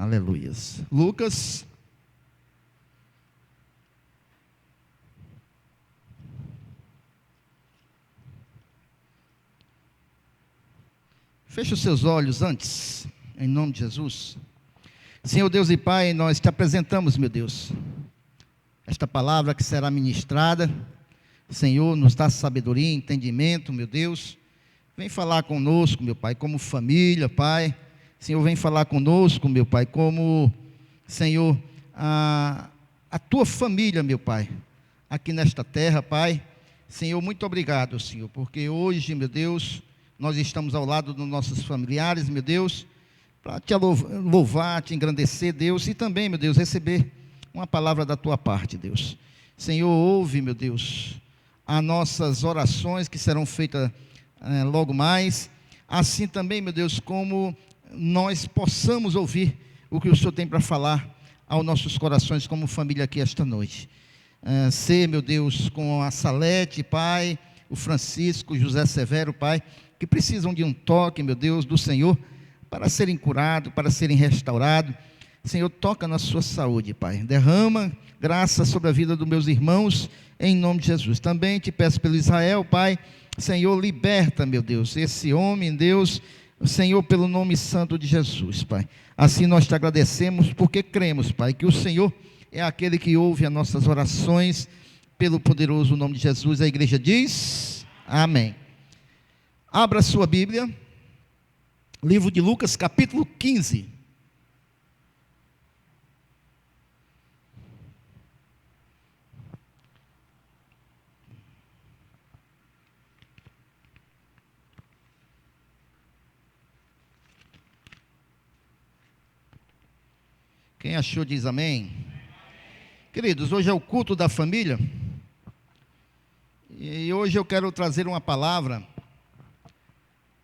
Aleluias. Lucas. Feche os seus olhos antes, em nome de Jesus. Senhor Deus e Pai, nós te apresentamos, meu Deus, esta palavra que será ministrada. Senhor, nos dá sabedoria e entendimento, meu Deus. Vem falar conosco, meu Pai, como família, Pai. Senhor, vem falar conosco, meu Pai, como, Senhor, a tua família, meu Pai, aqui nesta terra, Pai. Senhor, muito obrigado, Senhor, porque hoje, meu Deus, nós estamos ao lado dos nossos familiares, meu Deus, para te louvar, te engrandecer, Deus, e também, meu Deus, receber uma palavra da tua parte, Deus. Senhor, ouve, meu Deus, as nossas orações que serão feitas logo mais, assim também, meu Deus, como nós possamos ouvir o que o Senhor tem para falar aos nossos corações como família aqui esta noite. Ser, meu Deus, com a Salete, Pai, o Francisco, o José Severo, Pai, que precisam de um toque, meu Deus, do Senhor, para serem curados, para serem restaurados. Senhor, toca na sua saúde, Pai. Derrama graça sobre a vida dos meus irmãos, em nome de Jesus. Também te peço pelo Israel, Pai. Senhor, liberta, meu Deus, esse homem, Deus, Senhor, pelo nome santo de Jesus, Pai. Assim nós te agradecemos, porque cremos, Pai, que o Senhor é aquele que ouve as nossas orações, pelo poderoso nome de Jesus. A igreja diz, amém. Abra sua Bíblia, livro de Lucas, capítulo 15. Quem achou diz amém. Queridos, hoje é o culto da família, e hoje eu quero trazer uma palavra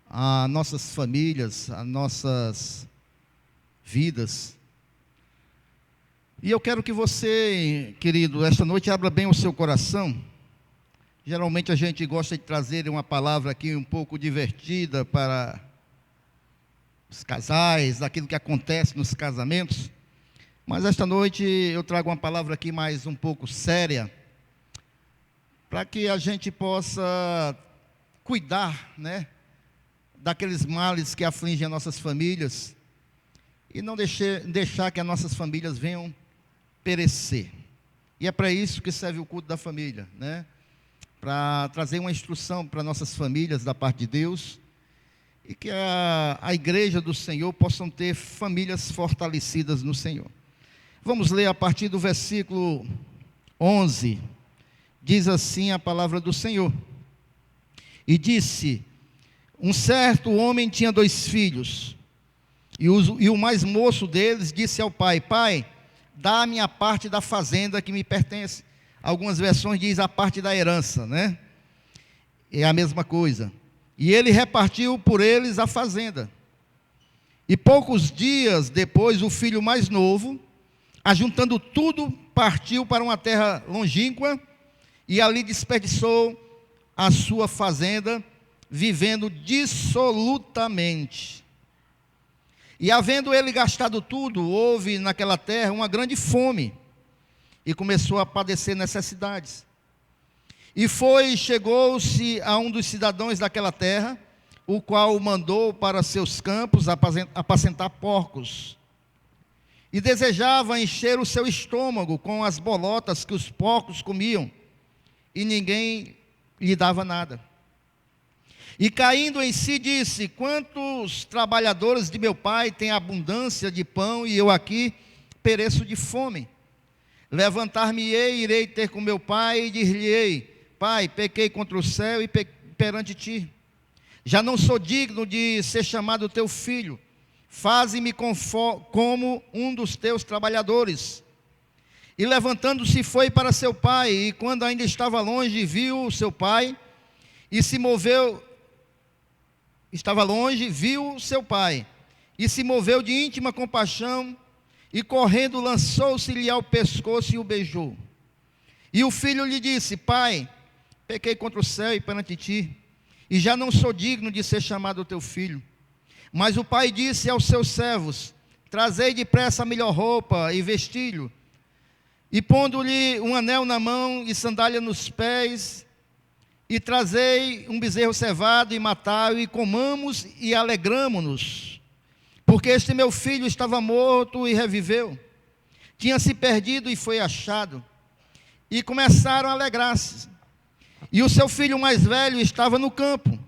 a nossas famílias, a nossas vidas. E eu quero que você, querido, esta noite abra bem o seu coração. Geralmente a gente gosta de trazer uma palavra aqui um pouco divertida para os casais, daquilo que acontece nos casamentos. Mas esta noite eu trago uma palavra aqui mais um pouco séria, para que a gente possa cuidar, né, daqueles males que afligem as nossas famílias, e não deixar que as nossas famílias venham perecer. E é para isso que serve o culto da família, né? Para trazer uma instrução para nossas famílias da parte de Deus, e que a igreja do Senhor possam ter famílias fortalecidas no Senhor. Vamos ler a partir do versículo 11. Diz assim a palavra do Senhor: e disse: um certo homem tinha 2 filhos, e o mais moço deles disse ao pai: pai, dá a minha parte da fazenda que me pertence. Algumas versões dizem a parte da herança, né? É a mesma coisa. E ele repartiu por eles a fazenda. E poucos dias depois, o filho mais novo, ajuntando tudo, partiu para uma terra longínqua, e ali desperdiçou a sua fazenda, vivendo dissolutamente. E havendo ele gastado tudo, houve naquela terra uma grande fome, e começou a padecer necessidades. E chegou-se a um dos cidadãos daquela terra, o qual o mandou para seus campos apacentar porcos. E desejava encher o seu estômago com as bolotas que os porcos comiam, e ninguém lhe dava nada. E caindo em si disse: quantos trabalhadores de meu pai têm abundância de pão, e eu aqui pereço de fome? Levantar-me-ei, irei ter com meu pai, e dir-lhe-ei: pai, pequei contra o céu e perante ti. Já não sou digno de ser chamado teu filho. Faze-me como um dos teus trabalhadores. E levantando-se foi para seu pai, e quando ainda estava longe, viu o seu pai, e se moveu, viu seu pai, e se moveu de íntima compaixão, e correndo lançou-se-lhe ao pescoço e o beijou. E o filho lhe disse: pai, pequei contra o céu e perante ti, e já não sou digno de ser chamado teu filho. Mas o pai disse aos seus servos: trazei depressa a melhor roupa e vestilho, e pondo-lhe um anel na mão e sandália nos pés, e trazei um bezerro cevado e matai-o, e comamos e alegramo-nos, porque este meu filho estava morto e reviveu, tinha se perdido e foi achado. E começaram a alegrar-se. E o seu filho mais velho estava no campo.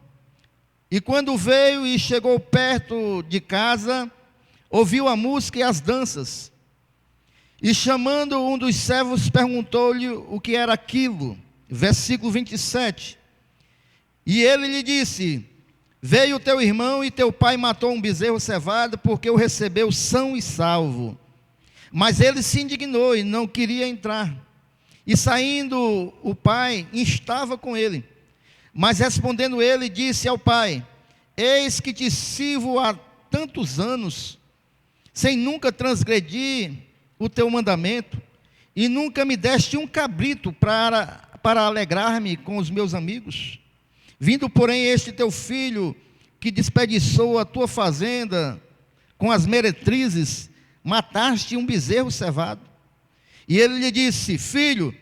E quando veio e chegou perto de casa, ouviu a música e as danças. E chamando um dos servos, perguntou-lhe o que era aquilo. Versículo 27. E ele lhe disse: veio teu irmão e teu pai matou um bezerro cevado, porque o recebeu são e salvo. Mas ele se indignou e não queria entrar. E saindo o pai, instava com ele. Mas respondendo ele, disse ao pai: eis que te sirvo há tantos anos, sem nunca transgredir o teu mandamento, e nunca me deste um cabrito para alegrar-me com os meus amigos. Vindo, porém, este teu filho, que desperdiçou a tua fazenda com as meretrizes, mataste um bezerro cevado. E ele lhe disse: filho,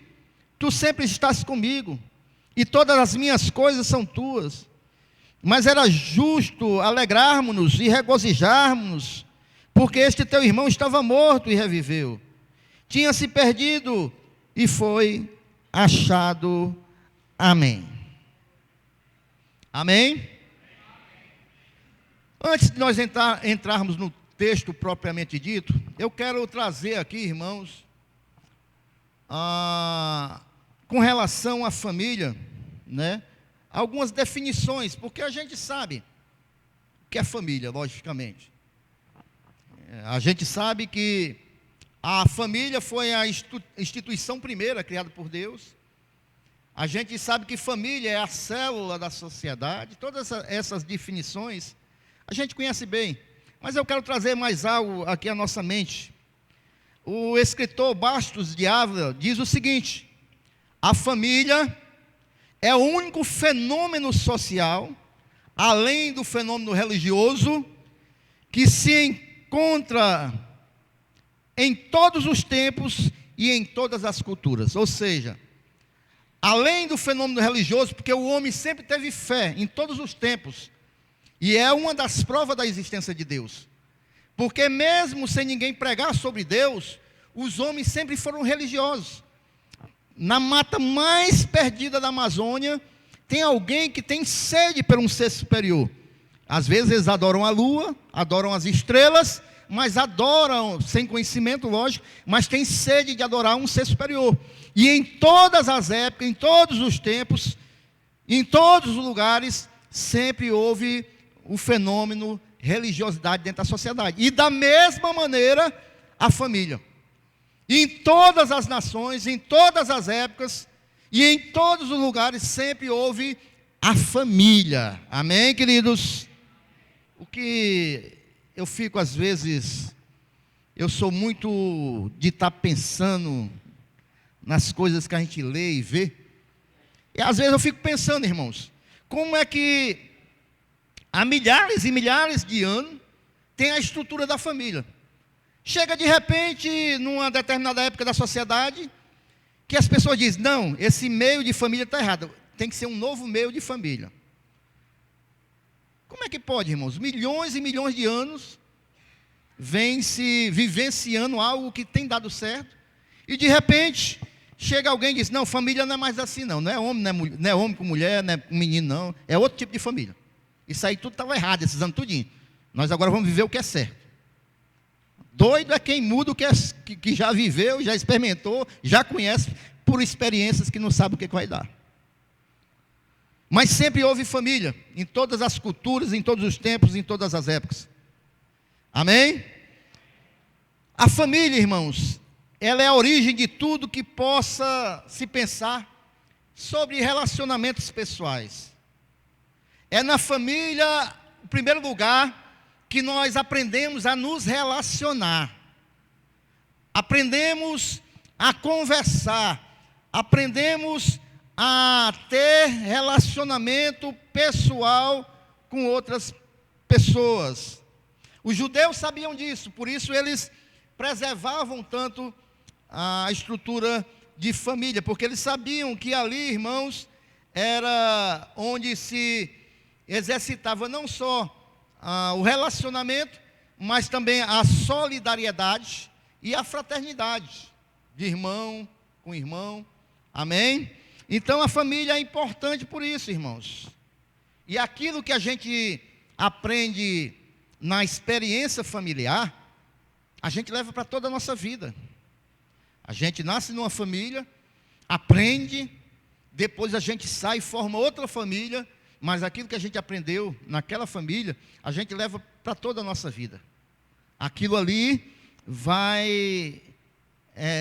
tu sempre estás comigo, e todas as minhas coisas são tuas. Mas era justo alegrarmos-nos e regozijarmos, porque este teu irmão estava morto e reviveu, tinha se perdido e foi achado. Amém. Amém? Antes de nós entrarmos no texto propriamente dito, eu quero trazer aqui, irmãos, com relação à família, né, algumas definições, porque a gente sabe o que é família, logicamente. A gente sabe que a família foi a instituição primeira criada por Deus. A gente sabe que família é a célula da sociedade. Todas essas definições a gente conhece bem, mas eu quero trazer mais algo aqui à nossa mente. O escritor Bastos de Ávila diz o seguinte: a família é o único fenômeno social, além do fenômeno religioso, que se encontra em todos os tempos e em todas as culturas. Ou seja, além do fenômeno religioso, porque o homem sempre teve fé em todos os tempos, e é uma das provas da existência de Deus, porque mesmo sem ninguém pregar sobre Deus, os homens sempre foram religiosos. Na mata mais perdida da Amazônia, tem alguém que tem sede por um ser superior. Às vezes eles adoram a lua, adoram as estrelas, mas adoram, sem conhecimento, lógico, mas tem sede de adorar um ser superior. E em todas as épocas, em todos os tempos, em todos os lugares, sempre houve o fenômeno religiosidade dentro da sociedade. E da mesma maneira, a família. Em todas as nações, em todas as épocas, e em todos os lugares, sempre houve a família. Amém, queridos? O que eu fico, às vezes, eu sou muito de estar pensando nas coisas que a gente lê e vê. E às vezes eu fico pensando, irmãos, como é que há milhares e milhares de anos tem a estrutura da família. Chega de repente, numa determinada época da sociedade, que as pessoas dizem: não, esse meio de família está errado, tem que ser um novo meio de família. Como é que pode, irmãos? Milhões e milhões de anos vem se vivenciando algo que tem dado certo, e de repente chega alguém e diz: não, família não é mais assim não, não é homem, não é homem com mulher, não é com menino não, é outro tipo de família. Isso aí tudo estava errado esses anos tudinho. Nós agora vamos viver o que é certo. Doido é quem muda o que já viveu, já experimentou, já conhece por experiências que não sabe o que vai dar. Mas sempre houve família, em todas as culturas, em todos os tempos, em todas as épocas. Amém? A família, irmãos, ela é a origem de tudo que possa se pensar sobre relacionamentos pessoais. É na família, em primeiro lugar, que nós aprendemos a nos relacionar. Aprendemos a conversar. Aprendemos a ter relacionamento pessoal com outras pessoas. Os judeus sabiam disso, por isso eles preservavam tanto a estrutura de família, porque eles sabiam que ali, irmãos, era onde se exercitava não só o relacionamento, mas também a solidariedade e a fraternidade de irmão com irmão. Amém? Então a família é importante por isso, irmãos. E aquilo que a gente aprende na experiência familiar, a gente leva para toda a nossa vida. A gente nasce numa família, aprende, depois a gente sai e forma outra família, mas aquilo que a gente aprendeu naquela família, a gente leva para toda a nossa vida. Aquilo ali vai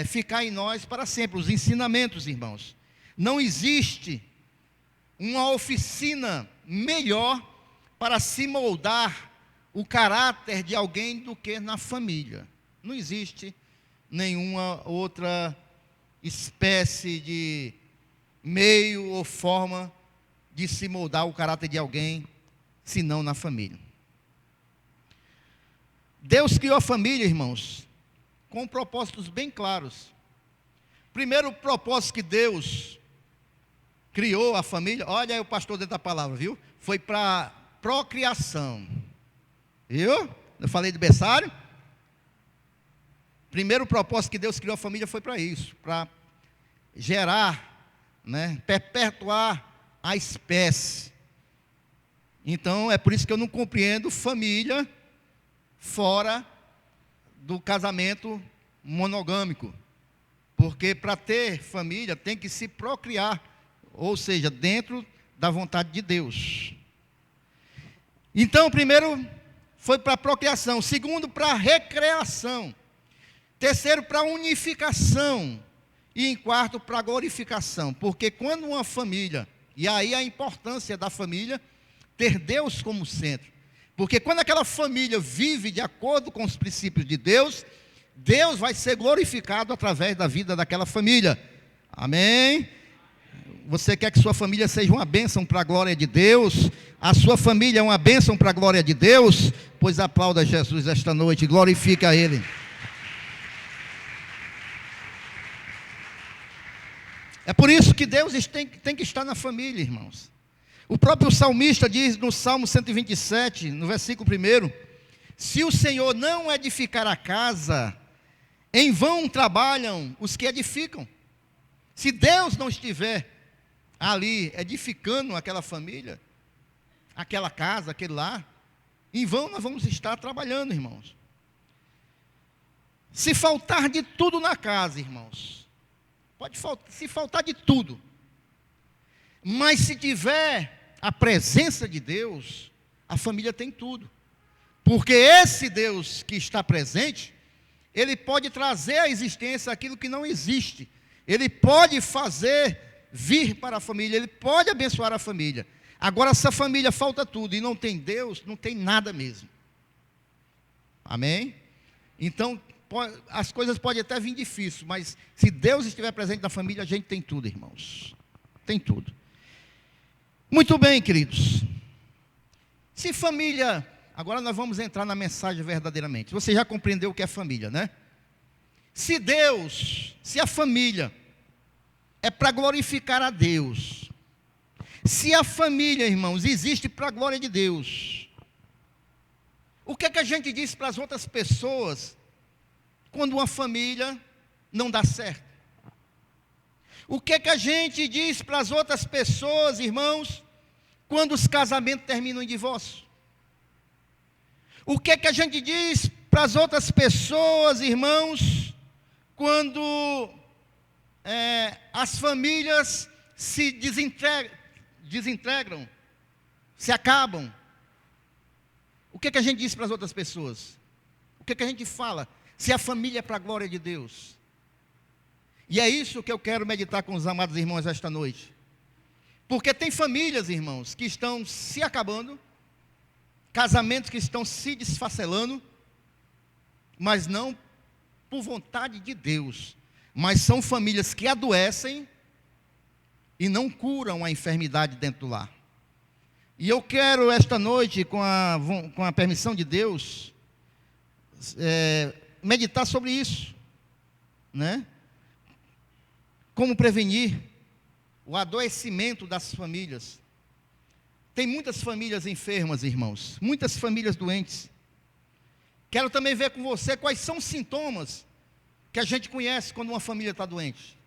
ficar em nós para sempre. Os ensinamentos, irmãos. Não existe uma oficina melhor para se moldar o caráter de alguém do que na família. Não existe nenhuma outra espécie de meio ou forma de se moldar o caráter de alguém, senão na família. Deus criou a família, irmãos, com propósitos bem claros. Primeiro propósito que Deus criou a família, olha aí o pastor dentro da palavra, viu? Foi para procriação. Viu? Eu falei de berçário. Primeiro propósito que Deus criou a família foi para isso, para gerar, perpetuar a espécie. Então é por isso que eu não compreendo família fora do casamento monogâmico, porque para ter família tem que se procriar, ou seja, dentro da vontade de Deus. Então, primeiro foi para a procriação, segundo para a recreação, terceiro para a unificação e em quarto para a glorificação, porque quando uma família, e aí a importância da família ter Deus como centro, porque quando aquela família vive de acordo com os princípios de Deus, Deus vai ser glorificado através da vida daquela família. Amém? Você quer que sua família seja uma bênção para a glória de Deus? A sua família é uma bênção para a glória de Deus? Pois aplauda Jesus esta noite, glorifica Ele. É por isso que Deus tem que estar na família, irmãos. O próprio salmista diz no Salmo 127, no versículo 1, se o Senhor não edificar a casa, em vão trabalham os que edificam. Se Deus não estiver ali edificando aquela família, aquela casa, aquele lar, em vão nós vamos estar trabalhando, irmãos. Se faltar de tudo na casa, irmãos, se faltar de tudo, mas se tiver a presença de Deus, a família tem tudo. Porque esse Deus que está presente, Ele pode trazer à existência aquilo que não existe. Ele pode fazer vir para a família, Ele pode abençoar a família. Agora, se a família falta tudo e não tem Deus, não tem nada mesmo. Amém? Então, as coisas podem até vir difíceis, mas se Deus estiver presente na família, a gente tem tudo, irmãos. Tem tudo. Muito bem, queridos. Se família, agora nós vamos entrar na mensagem verdadeiramente. Você já compreendeu o que é família, né? Se a família é para glorificar a Deus, se a família, irmãos, existe para a glória de Deus, o que é que a gente diz para as outras pessoas quando uma família não dá certo? O que é que a gente diz para as outras pessoas, irmãos, quando os casamentos terminam em divórcio? O que é que a gente diz para as outras pessoas, irmãos, quando as famílias se desintegram, se acabam? O que é que a gente diz para as outras pessoas? O que é que a gente fala? Se a família é para a glória de Deus. E é isso que eu quero meditar com os amados irmãos esta noite. Porque tem famílias, irmãos, que estão se acabando, casamentos que estão se desfacelando, mas não por vontade de Deus, mas são famílias que adoecem e não curam a enfermidade dentro do lar. E eu quero esta noite, com a permissão de Deus, meditar sobre isso, né? Como prevenir o adoecimento das famílias. Tem muitas famílias enfermas, irmãos, muitas famílias doentes. Quero também ver com você quais são os sintomas que a gente conhece quando uma família está doente.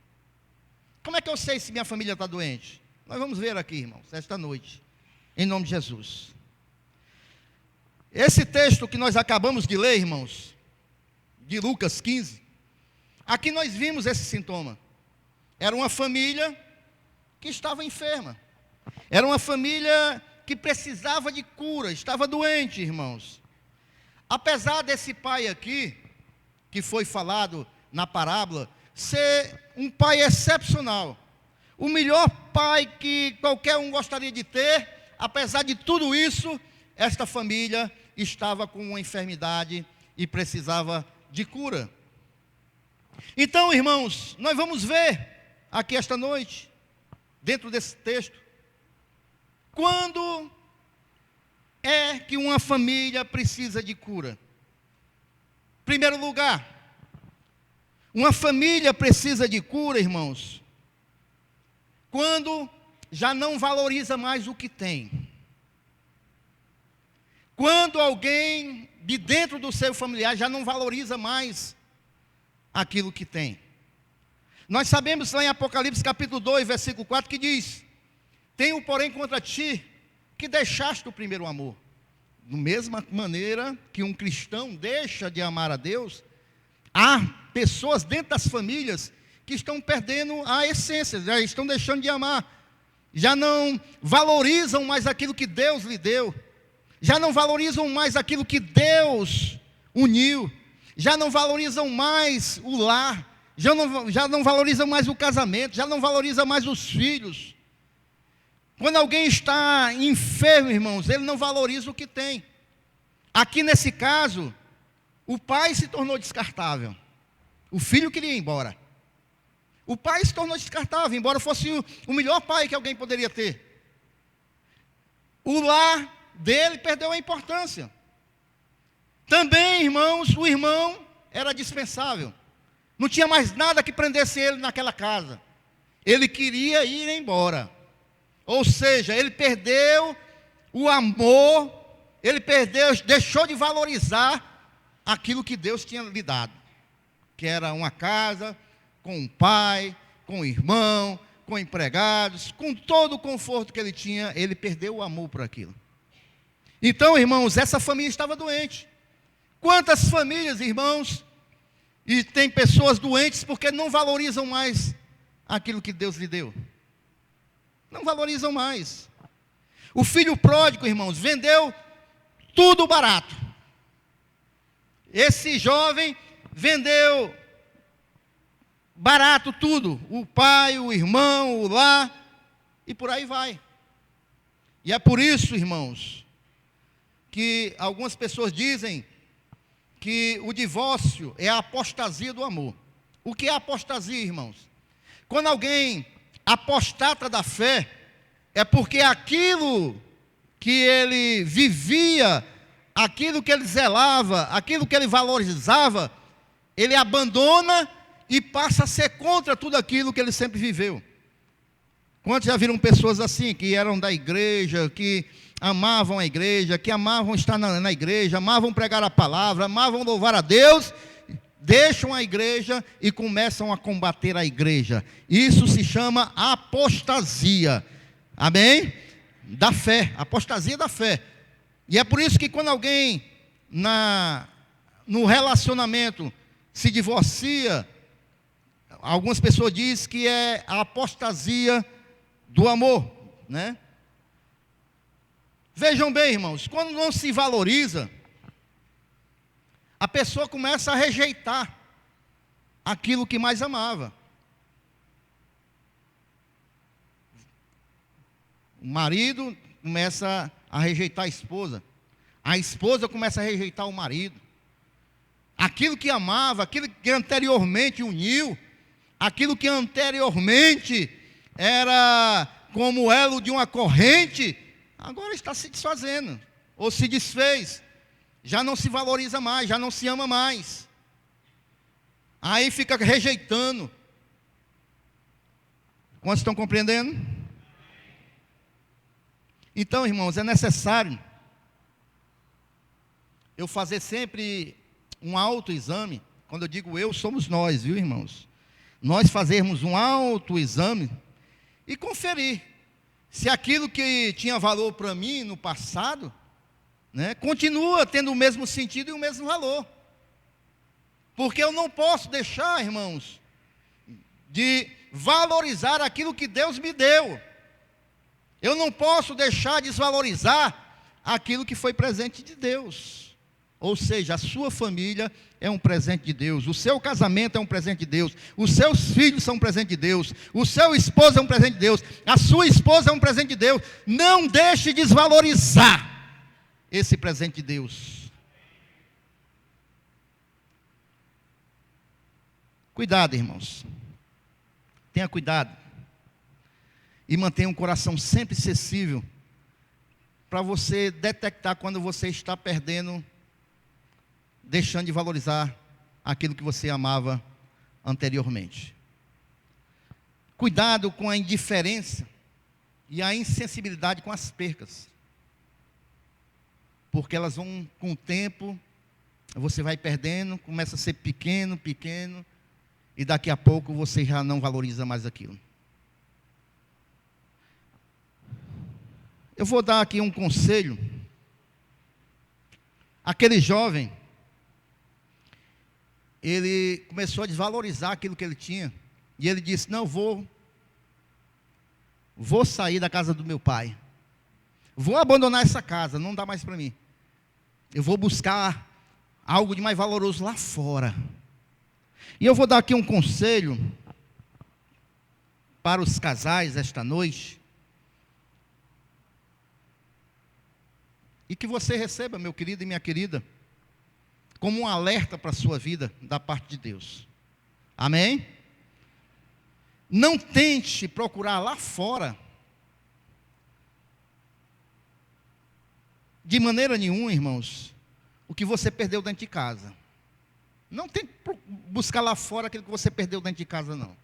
Como é que eu sei se minha família está doente? Nós vamos ver aqui, irmãos, esta noite, em nome de Jesus. Esse texto que nós acabamos de ler, irmãos, de Lucas 15, aqui nós vimos esse sintoma. Era uma família que estava enferma. Era uma família que precisava de cura, estava doente, irmãos. Apesar desse pai aqui, que foi falado na parábola, ser um pai excepcional, o melhor pai que qualquer um gostaria de ter, apesar de tudo isso, esta família estava com uma enfermidade e precisava de cura. Então, irmãos, nós vamos ver aqui esta noite, dentro desse texto, quando é que uma família precisa de cura. Em primeiro lugar, uma família precisa de cura, irmãos, quando já não valoriza mais o que tem. Quando alguém de dentro do seu familiar já não valoriza mais aquilo que tem. Nós sabemos lá em Apocalipse capítulo 2, versículo 4, que diz: tenho, porém, contra ti, que deixaste o primeiro amor. Da mesma maneira que um cristão deixa de amar a Deus, há pessoas dentro das famílias que estão perdendo a essência, já estão deixando de amar, já não valorizam mais aquilo que Deus lhe deu, já não valorizam mais aquilo que Deus uniu, já não valorizam mais o lar, já não valorizam mais o casamento, já não valorizam mais os filhos. Quando alguém está enfermo, irmãos, ele não valoriza o que tem. Aqui nesse caso, o pai se tornou descartável. O filho queria ir embora. O pai se tornou descartável, embora fosse o melhor pai que alguém poderia ter. O lar dele perdeu a importância. Também, irmãos, o irmão era dispensável. Não tinha mais nada que prendesse ele naquela casa. Ele queria ir embora. Ou seja, ele perdeu o amor, ele deixou de valorizar aquilo que Deus tinha lhe dado, que era uma casa, com um pai, com um irmão, com empregados, com todo o conforto que ele tinha, ele perdeu o amor por aquilo. Então, irmãos, essa família estava doente. Quantas famílias, irmãos, e tem pessoas doentes porque não valorizam mais aquilo que Deus lhe deu. Não valorizam mais. O filho pródigo, irmãos, vendeu tudo barato. Esse jovem vendeu barato tudo. O pai, o irmão, o lar, e por aí vai. E é por isso, irmãos, que algumas pessoas dizem que o divórcio é a apostasia do amor. O que é apostasia, irmãos? Quando alguém apostata da fé, é porque aquilo que ele vivia, aquilo que ele zelava, aquilo que ele valorizava, ele abandona e passa a ser contra tudo aquilo que ele sempre viveu. Quantos já viram pessoas assim, que eram da igreja, que amavam a igreja, que amavam estar na igreja, amavam pregar a palavra, amavam louvar a Deus, deixam a igreja e começam a combater a igreja. Isso se chama apostasia. Amém? Da fé, apostasia da fé. E é por isso que quando alguém no relacionamento se divorcia, algumas pessoas dizem que é a apostasia do amor, né? Vejam bem, irmãos, quando não se valoriza, a pessoa começa a rejeitar aquilo que mais amava. O marido começa a rejeitar a esposa começa a rejeitar o marido. Aquilo que amava, aquilo que anteriormente uniu, aquilo que anteriormente era como elo de uma corrente, agora está se desfazendo, ou se desfez. já não se valoriza mais, já não se ama mais. Aí fica rejeitando. Quantos estão compreendendo? Então, irmãos, é necessário eu fazer sempre um autoexame. Quando eu digo eu, somos nós, viu, irmãos? Nós fazermos um autoexame e conferir se aquilo que tinha valor para mim no passado, né, continua tendo o mesmo sentido e o mesmo valor. Porque eu não posso deixar, irmãos, de valorizar aquilo que Deus me deu. Eu não posso deixar de desvalorizar aquilo que foi presente de Deus. Ou seja, a sua família é um presente de Deus, o seu casamento é um presente de Deus, os seus filhos são um presente de Deus, o seu esposo é um presente de Deus, a sua esposa é um presente de Deus. Não deixe de desvalorizar esse presente de Deus. Cuidado, irmãos. Tenha cuidado. E mantenha um coração sempre sensível para você detectar quando você está perdendo, deixando de valorizar aquilo que você amava anteriormente. Cuidado com a indiferença e a insensibilidade com as percas. Porque elas vão, com o tempo, você vai perdendo, começa a ser pequeno, e daqui a pouco você já não valoriza mais aquilo. Eu vou dar aqui um conselho. Aquele jovem, ele começou a desvalorizar aquilo que ele tinha. E ele disse, não, vou sair da casa do meu pai. Vou abandonar essa casa, não dá mais para mim. Eu vou buscar algo de mais valoroso lá fora. E eu vou dar aqui um conselho para os casais esta noite. E que você receba, meu querido e minha querida, como um alerta para a sua vida da parte de Deus. Amém? Não tente procurar lá fora, de maneira nenhuma, irmãos, o que você perdeu dentro de casa. Não tente buscar lá fora aquilo que você perdeu dentro de casa, não.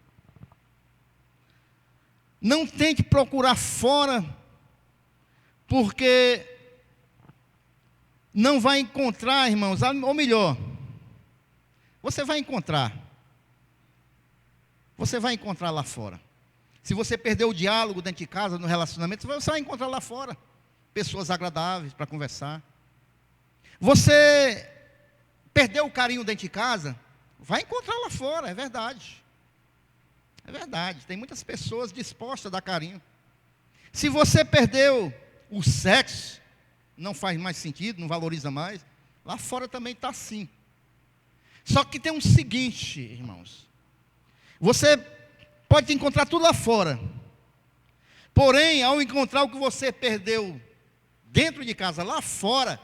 Não tente procurar fora, porque não vai encontrar, irmãos, ou melhor, você vai encontrar lá fora. Se você perdeu o diálogo dentro de casa, no relacionamento, você vai encontrar lá fora pessoas agradáveis para conversar. Você perdeu o carinho dentro de casa, vai encontrar lá fora, é verdade. É verdade, tem muitas pessoas dispostas a dar carinho. Se você perdeu o sexo, não faz mais sentido, não valoriza mais, lá fora também está assim. Só que tem um seguinte, irmãos, você pode encontrar tudo lá fora, porém, ao encontrar o que você perdeu dentro de casa, lá fora,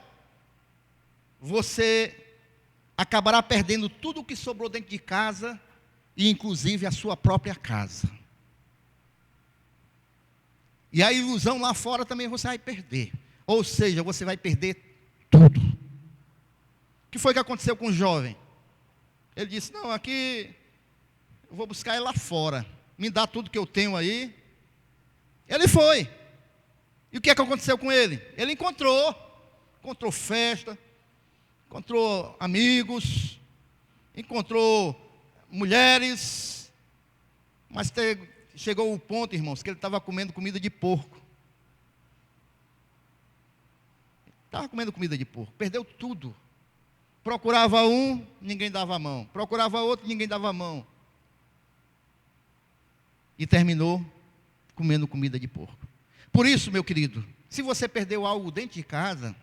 você acabará perdendo tudo o que sobrou dentro de casa, e inclusive a sua própria casa. E a ilusão lá fora também você vai perder. Ou seja, você vai perder tudo. O que foi que aconteceu com o jovem? Ele disse, não, aqui eu vou buscar ele lá fora. Me dá tudo que eu tenho aí. Ele foi. E o que é que aconteceu com ele? Ele encontrou festa, encontrou amigos, encontrou mulheres, mas chegou o ponto, irmãos, que ele estava comendo comida de porco. Estava comendo comida de porco, perdeu tudo. Procurava um, ninguém dava a mão. Procurava outro, ninguém dava a mão. E terminou comendo comida de porco. Por isso, meu querido, se você perdeu algo dentro de casa,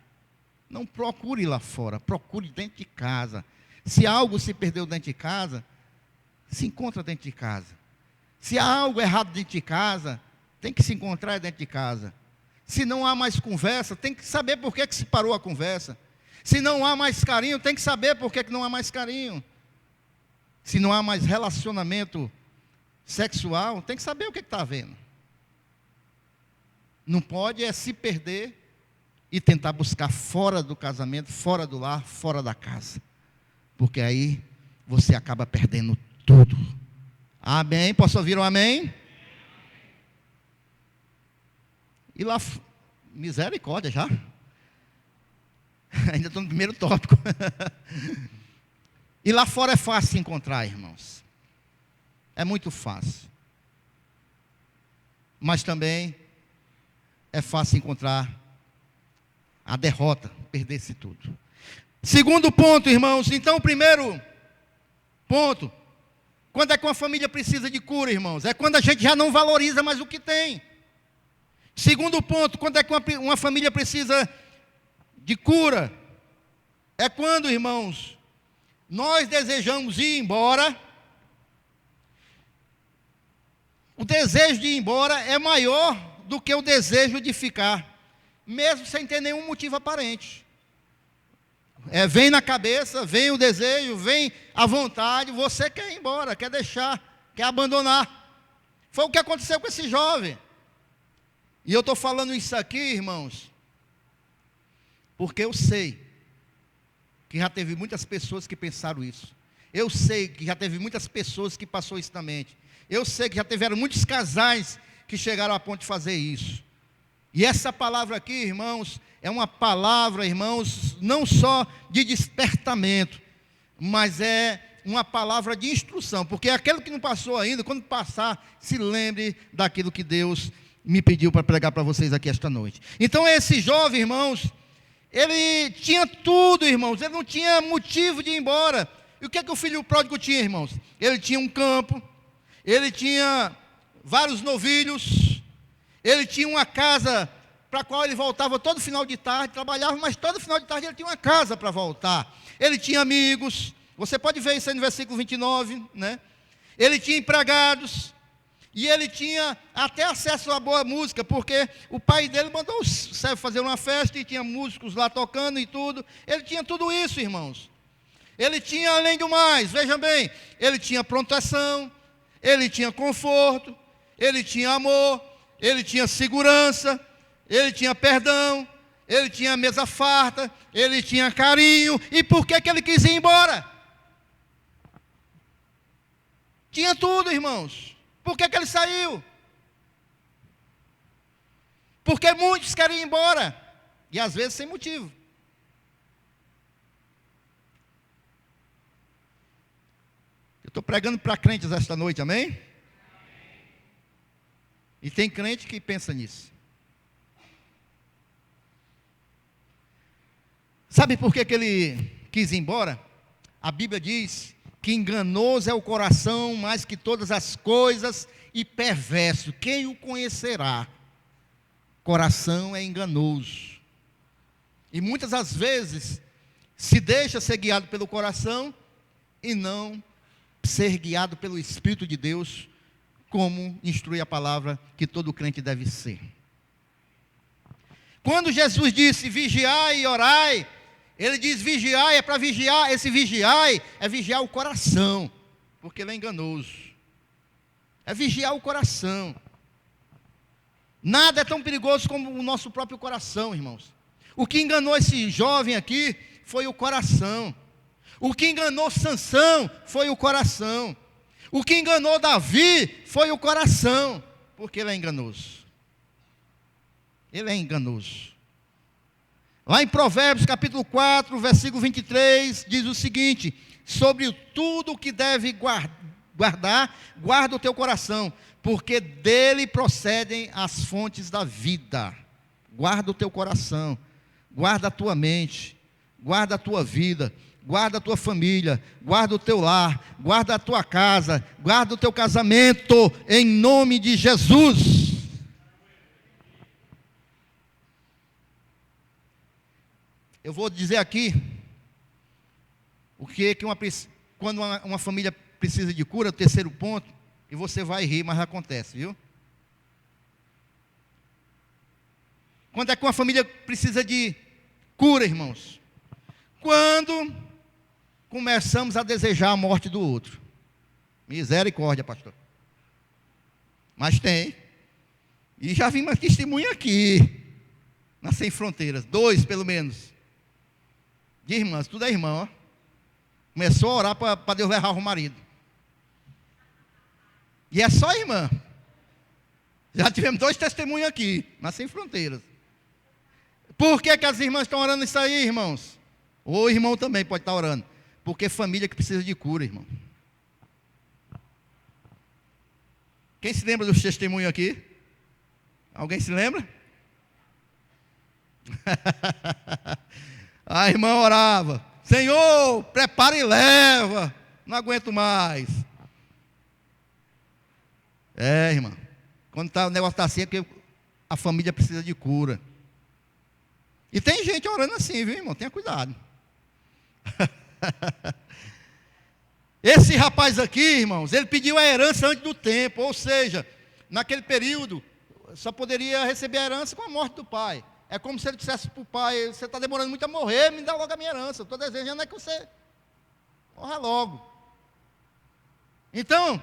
não procure lá fora, procure dentro de casa. Se algo se perdeu dentro de casa, se encontra dentro de casa. Se há algo errado dentro de casa, tem que se encontrar dentro de casa. Se não há mais conversa, tem que saber por que se parou a conversa. Se não há mais carinho, tem que saber por que não há mais carinho. Se não há mais relacionamento sexual, tem que saber o que está havendo. Não pode se perder e tentar buscar fora do casamento, fora do lar, fora da casa. Porque aí você acaba perdendo tudo. Amém? Posso ouvir um amém? E lá, misericórdia já. Ainda estou no primeiro tópico. E lá fora é fácil encontrar, irmãos. É muito fácil. Mas também é fácil encontrar a derrota, perder-se tudo. Segundo ponto, irmãos. Então, o primeiro ponto. Quando é que uma família precisa de cura, irmãos? É quando a gente já não valoriza mais o que tem. Segundo ponto. Quando é que uma família precisa de cura? É quando, irmãos, nós desejamos ir embora. O desejo de ir embora é maior do que o desejo de ficar, mesmo sem ter nenhum motivo aparente. Vem na cabeça, vem o desejo, vem a vontade, você quer ir embora, quer deixar, quer abandonar. Foi o que aconteceu com esse jovem. E eu estou falando isso aqui, irmãos, porque eu sei que já teve muitas pessoas que pensaram isso. Eu sei que já teve muitas pessoas que passou isso na mente. Eu sei que já tiveram muitos casais que chegaram a ponto de fazer isso. E essa palavra aqui, irmãos, é uma palavra, irmãos, não só de despertamento, mas é uma palavra de instrução. Porque aquele que não passou ainda, quando passar, se lembre daquilo que Deus me pediu para pregar para vocês aqui esta noite. Então esse jovem, irmãos, ele tinha tudo, irmãos, ele não tinha motivo de ir embora. E o que é que o filho pródigo tinha, irmãos? Ele tinha um campo, ele tinha vários novilhos, ele tinha uma casa para a qual ele voltava todo final de tarde, trabalhava, mas todo final de tarde ele tinha uma casa para voltar. Ele tinha amigos, você pode ver isso aí no versículo 29, né? Ele tinha empregados, e ele tinha até acesso a boa música, porque o pai dele mandou o servo fazer uma festa, e tinha músicos lá tocando e tudo. Ele tinha tudo isso, irmãos. Ele tinha, além do mais, vejam bem, ele tinha proteção, ele tinha conforto, ele tinha amor, ele tinha segurança, ele tinha perdão, ele tinha mesa farta, ele tinha carinho. E por que ele quis ir embora? Tinha tudo, irmãos. Por que ele saiu? Porque muitos querem ir embora, e às vezes sem motivo. Eu estou pregando para crentes esta noite, amém? E tem crente que pensa nisso. Sabe por que ele quis ir embora? A Bíblia diz que enganoso é o coração mais que todas as coisas e perverso. Quem o conhecerá? Coração é enganoso. E muitas das vezes se deixa ser guiado pelo coração e não ser guiado pelo Espírito de Deus, como instrui a palavra que todo crente deve ser. Quando Jesus disse vigiai e orai, ele diz vigiai é para vigiar. Esse vigiai é vigiar o coração, porque ele é enganoso. É vigiar o coração. Nada é tão perigoso como o nosso próprio coração, irmãos. O que enganou esse jovem aqui foi o coração. O que enganou Sansão foi o coração. O que enganou Davi foi o coração, porque ele é enganoso. Ele é enganoso. Lá em Provérbios capítulo 4, versículo 23, diz o seguinte: sobre tudo que deve guardar, guarda o teu coração, porque dele procedem as fontes da vida. Guarda o teu coração, guarda a tua mente, guarda a tua vida, guarda a tua família, guarda o teu lar, guarda a tua casa, guarda o teu casamento, em nome de Jesus. Eu vou dizer aqui o que quando uma família precisa de cura, o terceiro ponto, e você vai rir, mas acontece, viu? Quando é que uma família precisa de cura, irmãos? Quando começamos a desejar a morte do outro. Misericórdia, pastor. Mas tem. E já vi mais testemunha aqui. na Sem Fronteiras, 2 pelo menos, de irmãs, tudo é irmão, ó. Começou a orar para Deus levar o marido. E é só irmã. Já tivemos 2 testemunhos aqui, na Sem Fronteiras. Por que as irmãs estão orando isso aí, irmãos? Ou o irmão também pode estar orando. Porque família que precisa de cura, irmão. Quem se lembra dos testemunhos aqui? Alguém se lembra? A irmã orava: Senhor, prepara e leva, não aguento mais. Irmã, quando o negócio está assim é porque a família precisa de cura. E tem gente orando assim, viu, irmão? Tenha cuidado. Esse rapaz aqui, irmãos, ele pediu a herança antes do tempo, ou seja, naquele período, só poderia receber a herança com a morte do pai. É como se ele dissesse para o pai: você está demorando muito a morrer, me dá logo a minha herança. Eu estou desejando que você morra logo. Então,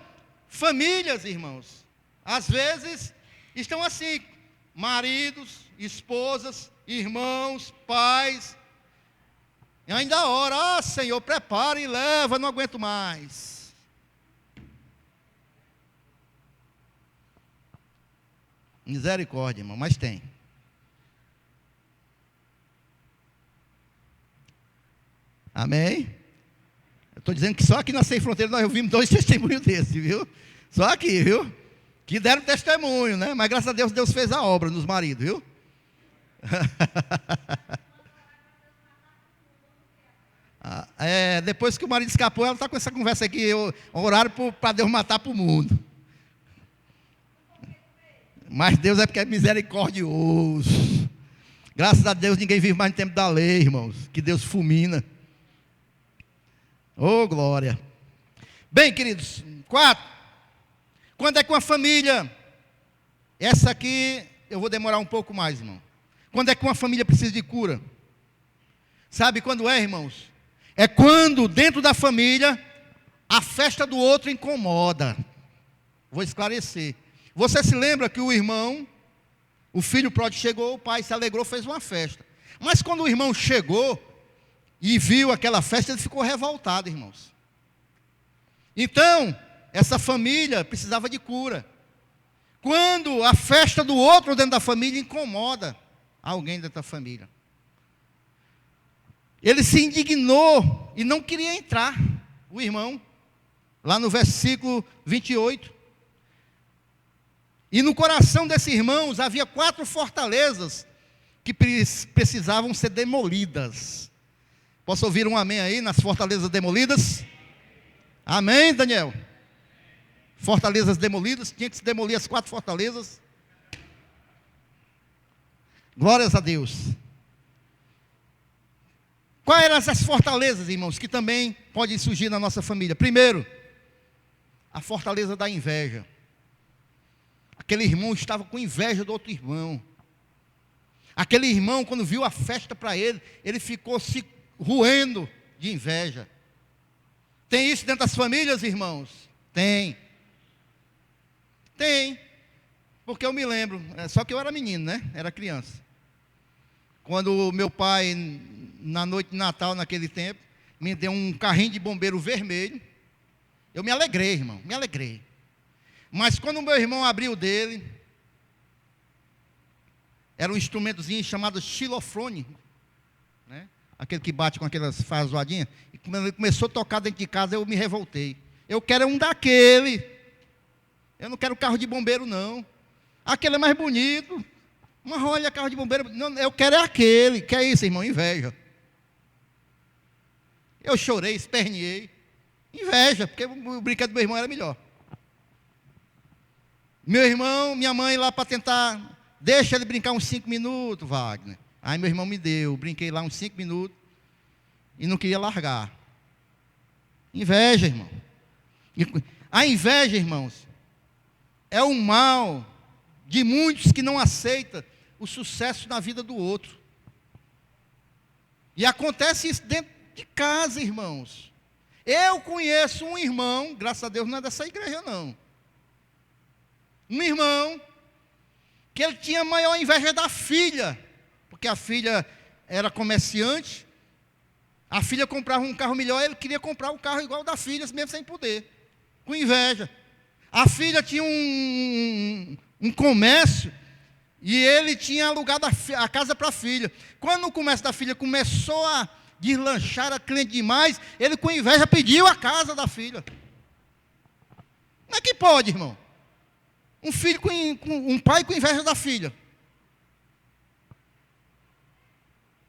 famílias, irmãos, às vezes estão assim, maridos, esposas, irmãos, pais, e ainda ora: Senhor, prepara e leva, não aguento mais. Misericórdia, irmão, mas tem. Amém? Eu estou dizendo que só aqui na Sem Fronteiras nós ouvimos 2 testemunhos desses, viu? Só aqui, viu? Que deram testemunho, né? Mas graças a Deus, Deus fez a obra nos maridos, viu? Depois que o marido escapou, ela está com essa conversa aqui, horário para Deus matar para o mundo. Mas Deus é porque é misericordioso. Graças a Deus ninguém vive mais no tempo da lei, irmãos, que Deus fulmina. Oh, glória. Bem, queridos, 4. Quando é que uma família, essa aqui eu vou demorar um pouco mais, irmão. Quando é que uma família precisa de cura? Sabe quando é, irmãos? É quando dentro da família a festa do outro incomoda. Vou esclarecer. Você se lembra que o filho pródigo chegou, o pai se alegrou, fez uma festa. Mas quando o irmão chegou e viu aquela festa, ele ficou revoltado, irmãos. Então, essa família precisava de cura. Quando a festa do outro dentro da família incomoda alguém dentro da família. Ele se indignou e não queria entrar, o irmão, lá no versículo 28. E no coração desses irmãos havia 4 fortalezas que precisavam ser demolidas. Posso ouvir um amém aí nas fortalezas demolidas? Amém, Daniel? Fortalezas demolidas, tinha que se demolir as 4 fortalezas. Glórias a Deus. Quais eram essas fortalezas, irmãos, que também podem surgir na nossa família? Primeiro, a fortaleza da inveja. Aquele irmão estava com inveja do outro irmão. Aquele irmão, quando viu a festa para ele, ele ficou se roendo de inveja. Tem isso dentro das famílias, irmãos? Tem. Tem. Porque eu me lembro, só que eu era menino, né? Era criança. Quando meu pai, na noite de Natal, naquele tempo, me deu um carrinho de bombeiro vermelho, eu me alegrei, irmão, me alegrei. Mas quando o meu irmão abriu dele, era um instrumentozinho chamado xilofone, né? Aquele que bate com aquelas faz zoadinha. E quando ele começou a tocar dentro de casa, eu me revoltei. Eu quero um daquele. Eu não quero carro de bombeiro, não. Aquele é mais bonito. Mas olha, carro de bombeiro. Não, eu quero é aquele. Que é isso, irmão? Inveja. Eu chorei, esperneei. Inveja, porque o brinquedo do meu irmão era melhor. Meu irmão, minha mãe lá para tentar, deixa ele brincar uns 5 minutos, Wagner. Aí meu irmão me deu, brinquei lá uns 5 minutos e não queria largar. Inveja, irmão. A inveja, irmãos, é o mal de muitos que não aceitam o sucesso na vida do outro. E acontece isso dentro de casa, irmãos. Eu conheço um irmão, graças a Deus não é dessa igreja não. Um irmão, que ele tinha a maior inveja da filha porque a filha era comerciante, a filha comprava um carro melhor, ele queria comprar um carro igual ao da filha, mesmo sem poder, com inveja. A filha tinha um comércio, e ele tinha alugado a casa para a filha. Quando o comércio da filha começou a deslanchar, a cliente demais, ele com inveja pediu a casa da filha. Como é que pode, irmão? Um pai com inveja da filha.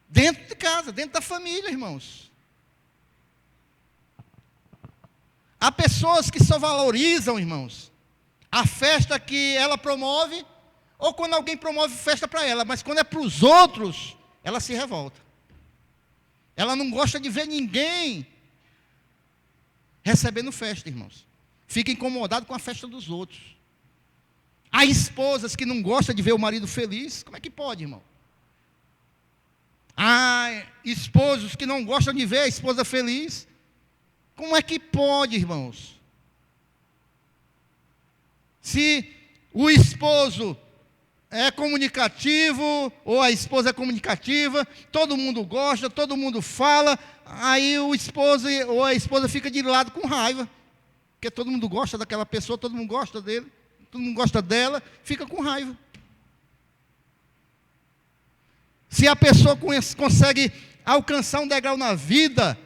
Dentro de casa, dentro da família, irmãos. Há pessoas que só valorizam, irmãos, a festa que ela promove, ou quando alguém promove festa para ela, mas quando é para os outros, ela se revolta. Ela não gosta de ver ninguém recebendo festa, irmãos. Fica incomodado com a festa dos outros. Há esposas que não gostam de ver o marido feliz. Como é que pode, irmão? Há esposos que não gostam de ver a esposa feliz. Como é que pode, irmãos? Se o esposo é comunicativo, ou a esposa é comunicativa, todo mundo gosta, todo mundo fala, aí o esposo ou a esposa fica de lado com raiva, porque todo mundo gosta daquela pessoa, todo mundo gosta dele, todo mundo gosta dela, fica com raiva. Se a pessoa consegue alcançar um degrau na vida,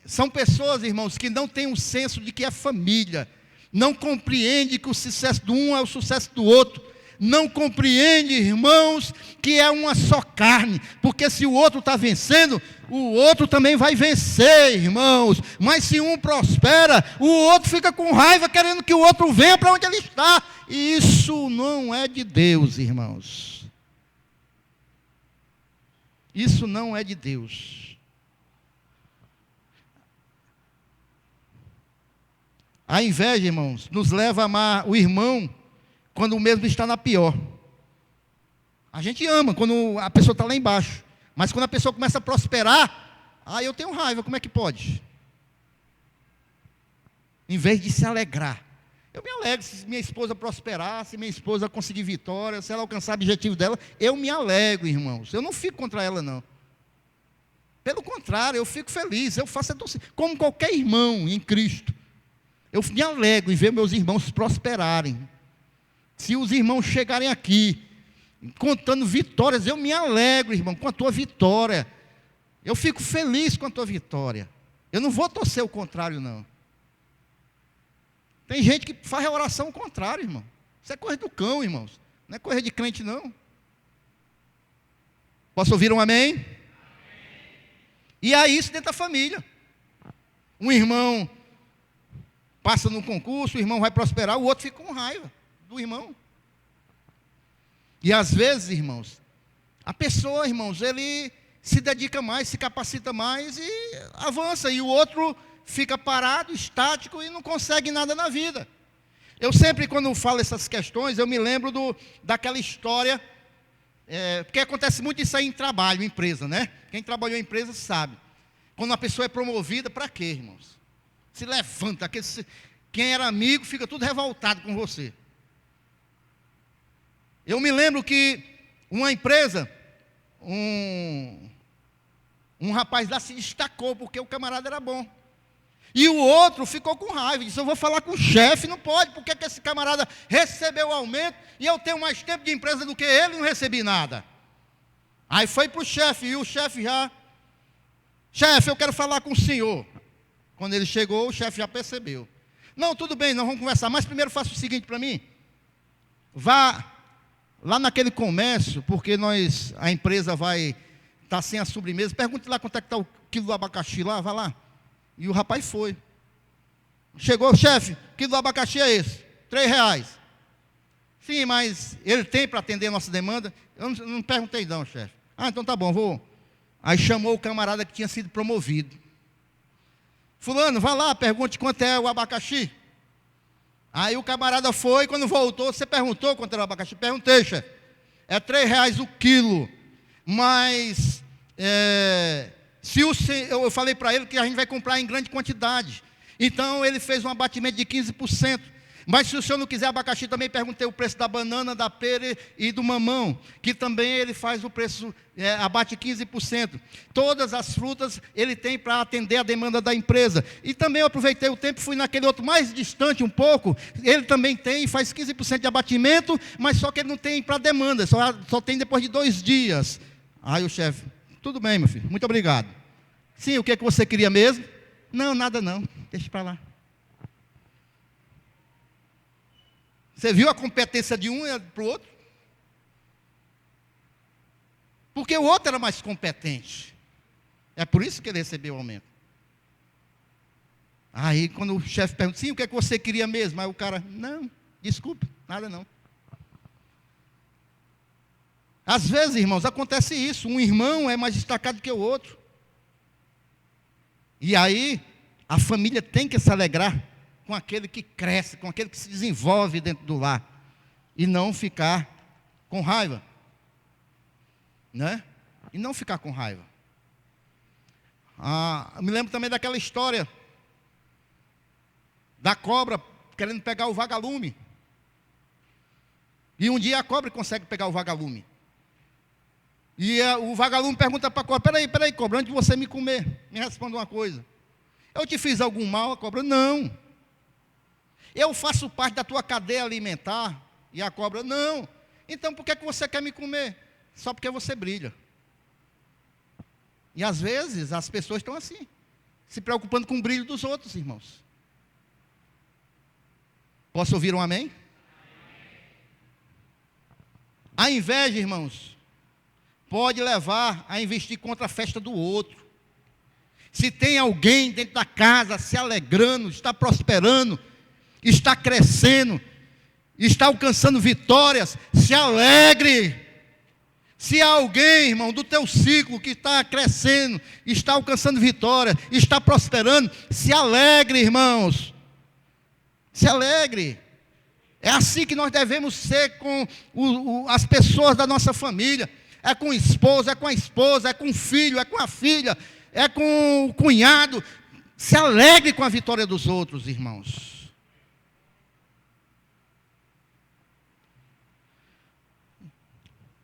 são pessoas, irmãos, que não têm um senso de que é família, não compreende que o sucesso do um é o sucesso do outro, não compreende, irmãos, que é uma só carne, porque se o outro está vencendo, o outro também vai vencer, irmãos. Mas se um prospera, o outro fica com raiva, querendo que o outro venha para onde ele está. E isso não é de Deus, irmãos. Isso não é de Deus. A inveja, irmãos, nos leva a amar o irmão quando o mesmo está na pior. A gente ama quando a pessoa está lá embaixo, mas quando a pessoa começa a prosperar, aí eu tenho raiva. Como é que pode? Em vez de se alegrar, eu me alegro se minha esposa prosperar, se minha esposa conseguir vitória, se ela alcançar o objetivo dela, eu me alegro, irmãos. Eu não fico contra ela, não. Pelo contrário, eu fico feliz, eu faço como qualquer irmão em Cristo. Eu me alegro em ver meus irmãos prosperarem. Se os irmãos chegarem aqui, contando vitórias, eu me alegro, irmão, com a tua vitória. Eu fico feliz com a tua vitória. Eu não vou torcer o contrário, não. Tem gente que faz a oração contrária, irmão. Isso é coisa do cão, irmãos. Não é coisa de crente, não. Posso ouvir um amém? Amém. E há isso dentro da família. Um irmão passa no concurso, o irmão vai prosperar, o outro fica com raiva do irmão. E às vezes, irmãos, a pessoa, irmãos, ele se dedica mais, se capacita mais e avança, e o outro fica parado, estático e não consegue nada na vida. Eu sempre, quando falo essas questões, eu me lembro daquela história, porque acontece muito isso aí em trabalho, em empresa, né? Quem trabalhou em empresa sabe. Quando uma pessoa é promovida, para quê, irmãos? Se levanta, quem era amigo fica tudo revoltado com você. Eu me lembro que uma empresa, um rapaz lá se destacou porque o camarada era bom. E o outro ficou com raiva, disse: eu vou falar com o chefe, não pode, porque que esse camarada recebeu o aumento e eu tenho mais tempo de empresa do que ele e não recebi nada. Aí foi para o chefe, e o chefe já: chefe, eu quero falar com o senhor. Quando ele chegou, o chefe já percebeu. Não, tudo bem, nós vamos conversar, mas primeiro faça o seguinte para mim. Vá lá naquele comércio, porque a empresa vai estar sem a sobremesa. Pergunte lá quanto é que está o quilo do abacaxi lá, vá lá. E o rapaz foi. Chegou: chefe, o quilo do abacaxi é esse, R$3. Sim, mas ele tem para atender a nossa demanda? Eu não perguntei não, chefe. Ah, então tá bom, vou. Aí chamou o camarada que tinha sido promovido. Fulano, vá lá, pergunte quanto é o abacaxi. Aí o camarada foi, quando voltou: você perguntou quanto era o abacaxi? Perguntei, chefe. É R$3 o quilo. Mas eu falei para ele que a gente vai comprar em grande quantidade. Então ele fez um abatimento de 15%. Mas se o senhor não quiser abacaxi, também perguntei o preço da banana, da pera e do mamão, que também ele faz o preço, abate 15%. Todas as frutas ele tem para atender a demanda da empresa. E também eu aproveitei o tempo, fui naquele outro mais distante um pouco, ele também tem, faz 15% de abatimento, mas só que ele não tem para demanda, só tem depois de 2 dias. Aí o chefe, tudo bem, meu filho, muito obrigado. Sim, o que é que você queria mesmo? Não, nada não, deixa para lá. Você viu a competência de um para o outro? Porque o outro era mais competente. É por isso que ele recebeu o aumento. Aí quando o chefe pergunta, sim, o que é que você queria mesmo? Aí o cara, não, desculpe, nada não. Às vezes, irmãos, acontece isso. Um irmão é mais destacado que o outro. E aí, a família tem que se alegrar com aquele que cresce, com aquele que se desenvolve dentro do lar, e não ficar com raiva, né? E não ficar com raiva. Eu me lembro também daquela história da cobra querendo pegar o vagalume, e um dia a cobra consegue pegar o vagalume, e o vagalume pergunta para a cobra, peraí cobra, antes de você me comer, me responda uma coisa, eu te fiz algum mal? A cobra, não. Eu faço parte da tua cadeia alimentar? E a cobra, não. Então por que você quer me comer? Só porque você brilha. E às vezes as pessoas estão assim, se preocupando com o brilho dos outros, irmãos. Posso ouvir um amém? A inveja, irmãos, pode levar a investir contra a festa do outro. Se tem alguém dentro da casa se alegrando, está prosperando, está crescendo, está alcançando vitórias, se alegre. Se há alguém, irmão, do teu ciclo que está crescendo, está alcançando vitória, está prosperando, se alegre, irmãos. Se alegre. É assim que nós devemos ser com as pessoas da nossa família. É com o esposo, é com a esposa, é com o filho, é com a filha, é com o cunhado. Se alegre com a vitória dos outros, irmãos.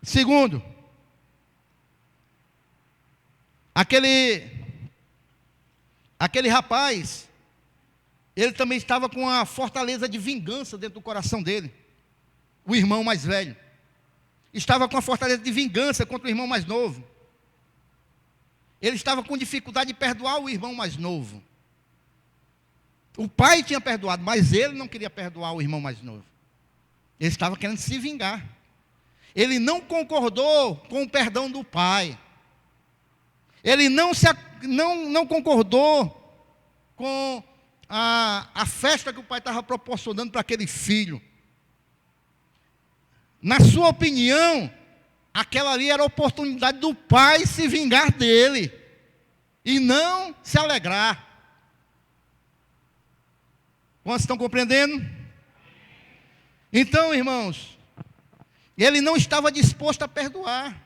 Segundo, aquele rapaz, ele também estava com a fortaleza de vingança dentro do coração dele. O irmão mais velho estava com a fortaleza de vingança contra o irmão mais novo. Ele estava com dificuldade de perdoar o irmão mais novo. O pai tinha perdoado, mas ele não queria perdoar o irmão mais novo. Ele estava querendo se vingar. Ele não concordou com o perdão do pai. Ele não concordou com a festa que o pai estava proporcionando para aquele filho. Na sua opinião, aquela ali era a oportunidade do pai se vingar dele e não se alegrar. Quantos estão compreendendo? Então, irmãos, ele não estava disposto a perdoar.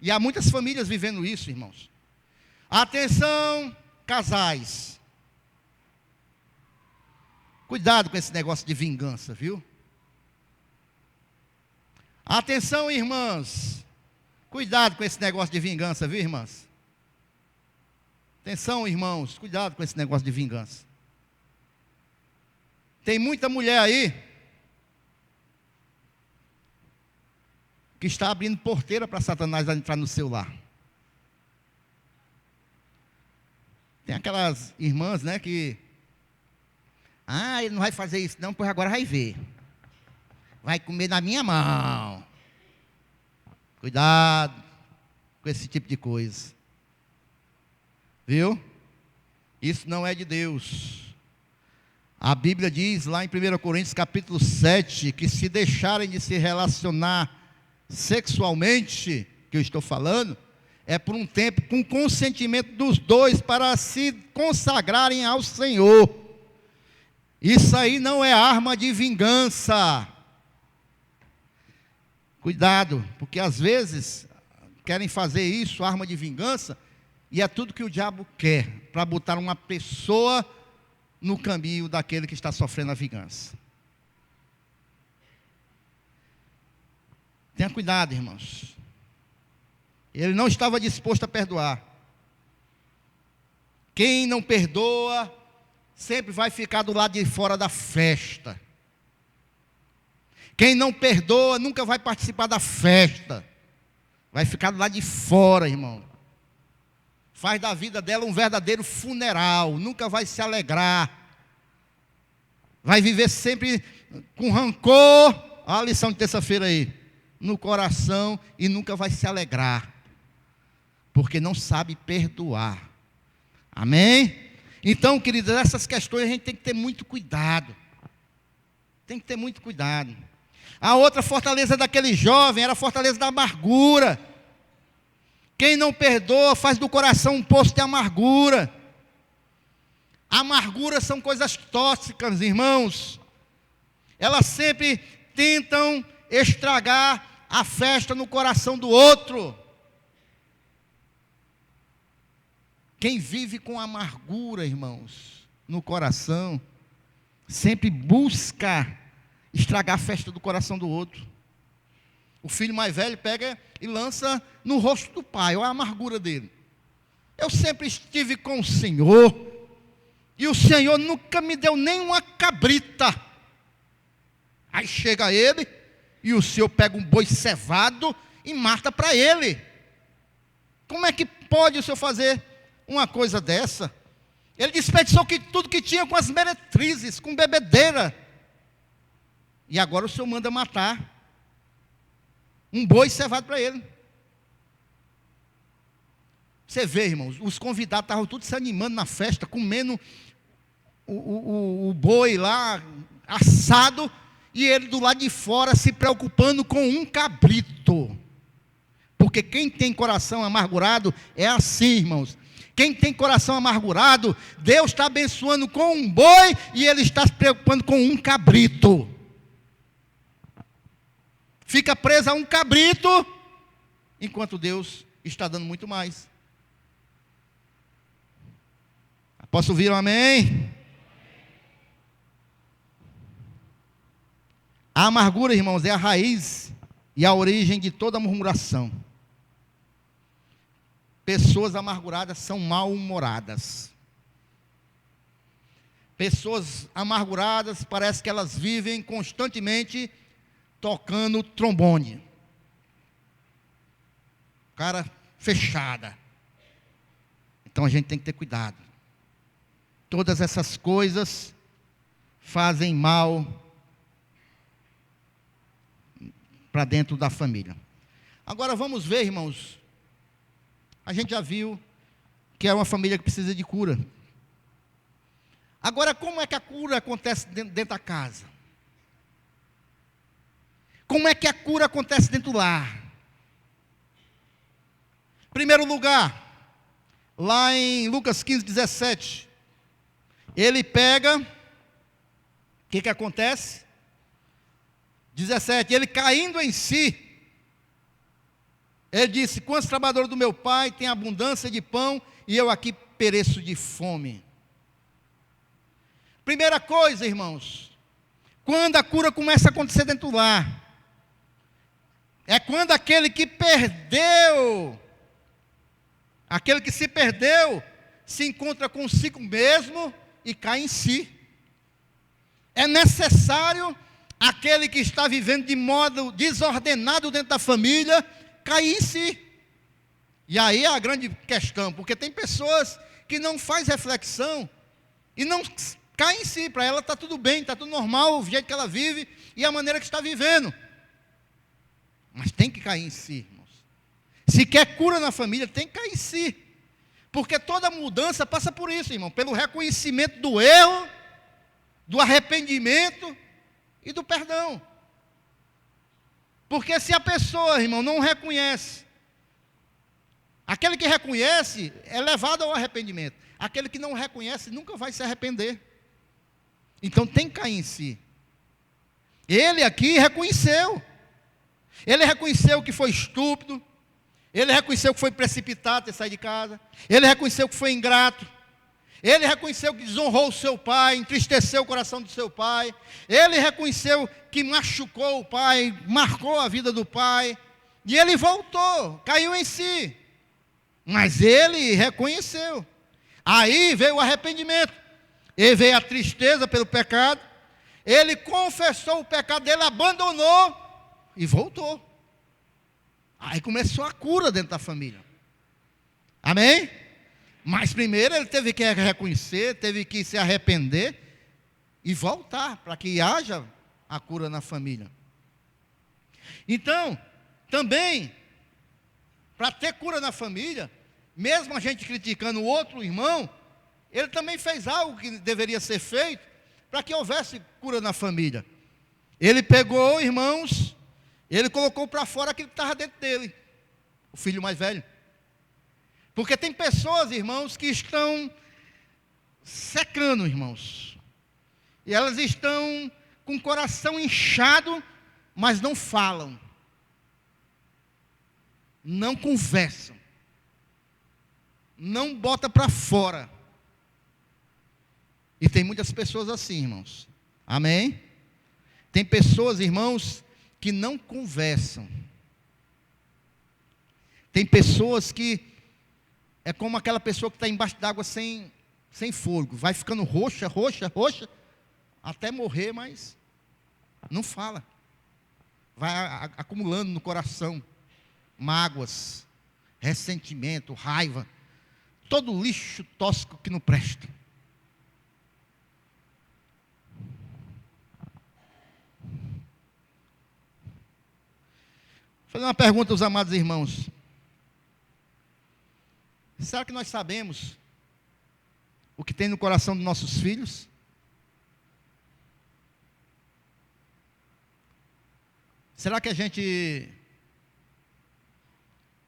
E há muitas famílias vivendo isso, irmãos. Atenção, casais. Cuidado com esse negócio de vingança, viu? Atenção, irmãs. Cuidado com esse negócio de vingança, viu, irmãs? Atenção, irmãos. Cuidado com esse negócio de vingança. Tem muita mulher aí que está abrindo porteira para Satanás entrar no seu lar. Tem aquelas irmãs, né, que ele não vai fazer isso não, pois agora vai ver. Vai comer na minha mão. Cuidado com esse tipo de coisa. Viu? Isso não é de Deus. A Bíblia diz lá em 1 Coríntios capítulo 7, que se deixarem de se relacionar sexualmente, que eu estou falando, é por um tempo com consentimento dos dois para se consagrarem ao Senhor. Isso aí não é arma de vingança. Cuidado, porque às vezes querem fazer isso, arma de vingança, e é tudo que o diabo quer, para botar uma pessoa no caminho daquele que está sofrendo a vingança. Tenha cuidado, irmãos. Ele não estava disposto a perdoar. Quem não perdoa, sempre vai ficar do lado de fora da festa. Quem não perdoa, nunca vai participar da festa. Vai ficar do lado de fora, irmão. Faz da vida dela um verdadeiro funeral. Nunca vai se alegrar. Vai viver sempre com rancor. Olha a lição de terça-feira aí. No coração, e nunca vai se alegrar. Porque não sabe perdoar. Amém? Então, queridos, essas questões a gente tem que ter muito cuidado. Tem que ter muito cuidado. A outra fortaleza daquele jovem era a fortaleza da amargura. Quem não perdoa faz do coração um poço de amargura. Amargura são coisas tóxicas, irmãos. Elas sempre tentam estragar a festa no coração do outro. Quem vive com amargura, irmãos, no coração, sempre busca estragar a festa do coração do outro. O filho mais velho pega e lança no rosto do pai. Olha a amargura dele. Eu sempre estive com o Senhor, e o Senhor nunca me deu nem uma cabrita. Aí chega ele, e o Senhor pega um boi cevado e mata para ele. Como é que pode o Senhor fazer uma coisa dessa? Ele desperdiçou tudo que tinha com as meretrizes, com bebedeira. E agora o Senhor manda matar um boi cevado para ele. Você vê, irmãos, os convidados estavam todos se animando na festa, comendo o boi lá, assado, e ele do lado de fora se preocupando com um cabrito. Porque quem tem coração amargurado é assim, irmãos. Quem tem coração amargurado, Deus está abençoando com um boi e ele está se preocupando com um cabrito. Fica preso a um cabrito, enquanto Deus está dando muito mais. Posso ouvir um amém? A amargura, irmãos, é a raiz e a origem de toda murmuração. Pessoas amarguradas são mal-humoradas. Pessoas amarguradas, parece que elas vivem constantemente tocando trombone. Cara fechada. Então a gente tem que ter cuidado. Todas essas coisas fazem mal para dentro da família. Agora vamos ver, irmãos. A gente já viu que é uma família que precisa de cura. Agora, como é que a cura acontece dentro da casa? Como é que a cura acontece dentro do lar? Primeiro lugar, lá em Lucas 15, 17, ele pega, o que acontece? 17, ele caindo em si, ele disse: quantos trabalhadores do meu pai têm abundância de pão, e eu aqui pereço de fome. Primeira coisa, irmãos, quando a cura começa a acontecer dentro do lar, é quando aquele que perdeu, aquele que se perdeu, se encontra consigo mesmo e cai em si. É necessário aquele que está vivendo de modo desordenado dentro da família cair em si. E aí é a grande questão, porque tem pessoas que não fazem reflexão e não caem em si. Para ela está tudo bem, está tudo normal, o jeito que ela vive e a maneira que está vivendo. Mas tem que cair em si, irmãos. Se quer cura na família, tem que cair em si. Porque toda mudança passa por isso, irmão. Pelo reconhecimento do erro, do arrependimento e do perdão. Porque se a pessoa, irmão, não reconhece, aquele que reconhece é levado ao arrependimento. Aquele que não reconhece nunca vai se arrepender. Então tem que cair em si. Ele aqui reconheceu. Ele reconheceu que foi estúpido. Ele reconheceu que foi precipitado ter saído de casa. Ele reconheceu que foi ingrato. Ele reconheceu que desonrou o seu pai, entristeceu o coração do seu pai. Ele reconheceu que machucou o pai, marcou a vida do pai. E ele voltou, caiu em si. Mas ele reconheceu. Aí veio o arrependimento. Ele veio a tristeza pelo pecado. Ele confessou o pecado dele, abandonou e voltou. Aí começou a cura dentro da família. Amém? Mas primeiro ele teve que reconhecer, teve que se arrepender e voltar para que haja a cura na família. Então, também, para ter cura na família, mesmo a gente criticando o outro irmão, ele também fez algo que deveria ser feito para que houvesse cura na família. Ele pegou, irmãos, ele colocou para fora aquilo que estava dentro dele, o filho mais velho. Porque tem pessoas, irmãos, que estão secando, irmãos. E elas estão com o coração inchado, mas não falam. Não conversam. Não bota para fora. E tem muitas pessoas assim, irmãos. Amém? Tem pessoas, irmãos, que não conversam. Tem pessoas que é como aquela pessoa que está embaixo d'água sem fôlego. Vai ficando roxa, até morrer, mas não fala. Vai acumulando no coração mágoas, ressentimento, raiva. Todo lixo tóxico que não presta. Vou fazer uma pergunta aos amados irmãos. Será que nós sabemos o que tem no coração dos nossos filhos? Será que a gente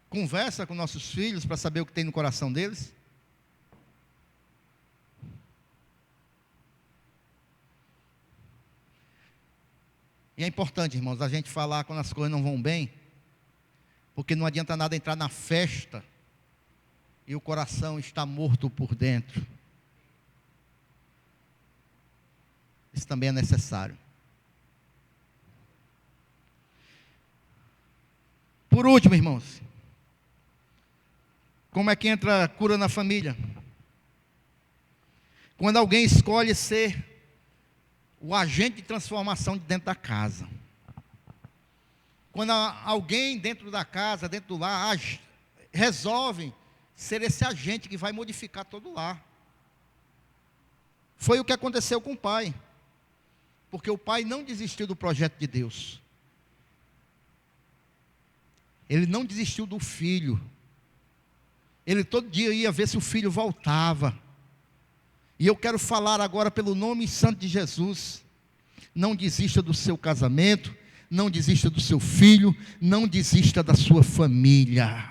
conversa com nossos filhos para saber o que tem no coração deles? E é importante, irmãos, a gente falar quando as coisas não vão bem, porque não adianta nada entrar na festa e o coração está morto por dentro. Isso também é necessário. Por último, irmãos, como é que entra a cura na família? Quando alguém escolhe ser o agente de transformação de dentro da casa. Quando alguém dentro da casa, dentro do lar, resolve ser esse agente que vai modificar todo o lar. Foi o que aconteceu com o pai. Porque o pai não desistiu do projeto de Deus. Ele não desistiu do filho. Ele todo dia ia ver se o filho voltava. E eu quero falar agora pelo nome santo de Jesus. Não desista do seu casamento, não desista do seu filho, não desista da sua família.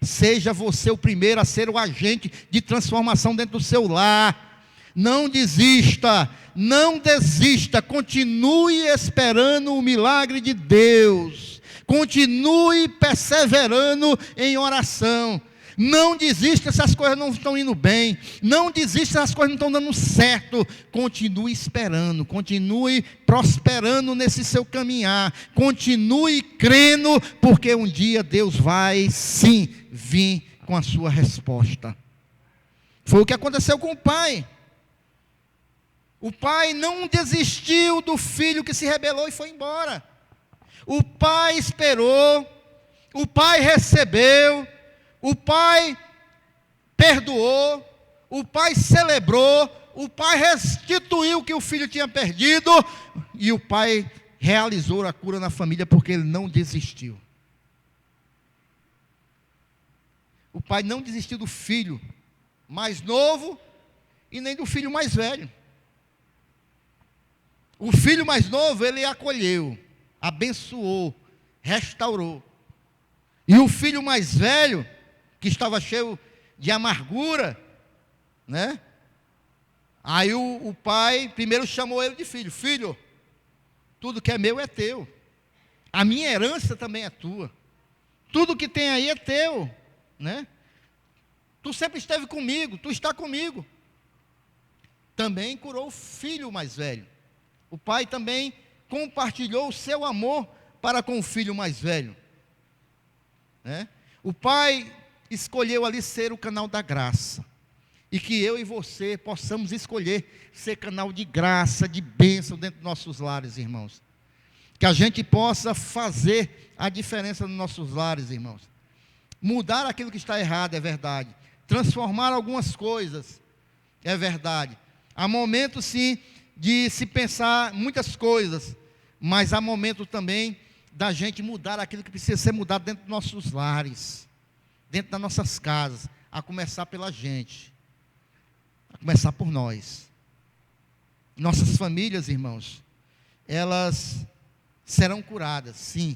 Seja você o primeiro a ser o agente de transformação dentro do seu lar. Não desista, não desista, continue esperando o milagre de Deus. Continue perseverando em oração. Não desista se as coisas não estão indo bem. Não desista se as coisas não estão dando certo. Continue esperando. Continue prosperando nesse seu caminhar. Continue crendo, porque um dia Deus vai sim vir com a sua resposta. Foi o que aconteceu com o pai. O pai não desistiu do filho que se rebelou e foi embora. O pai esperou. O pai recebeu. O pai perdoou, o pai celebrou, o pai restituiu o que o filho tinha perdido, e o pai realizou a cura na família, porque ele não desistiu. O pai não desistiu do filho mais novo, e nem do filho mais velho. O filho mais novo, ele acolheu, abençoou, restaurou. E o filho mais velho, que estava cheio de amargura, né? Aí o pai primeiro chamou ele de filho. Filho, tudo que é meu é teu. A minha herança também é tua. Tudo que tem aí é teu, né? Tu sempre esteve comigo, tu está comigo. Também curou o filho mais velho. O pai também compartilhou o seu amor para com o filho mais velho. Né? O pai escolheu ali ser o canal da graça. E que eu e você possamos escolher ser canal de graça, de bênção dentro dos nossos lares, irmãos. Que a gente possa fazer a diferença nos nossos lares, irmãos. Mudar aquilo que está errado, é verdade. Transformar algumas coisas, é verdade. Há momentos, sim, de se pensar muitas coisas, mas há momento também da gente mudar aquilo que precisa ser mudado dentro dos nossos lares, dentro das nossas casas, a começar pela gente, a começar por nós. Nossas famílias, irmãos, elas serão curadas, sim.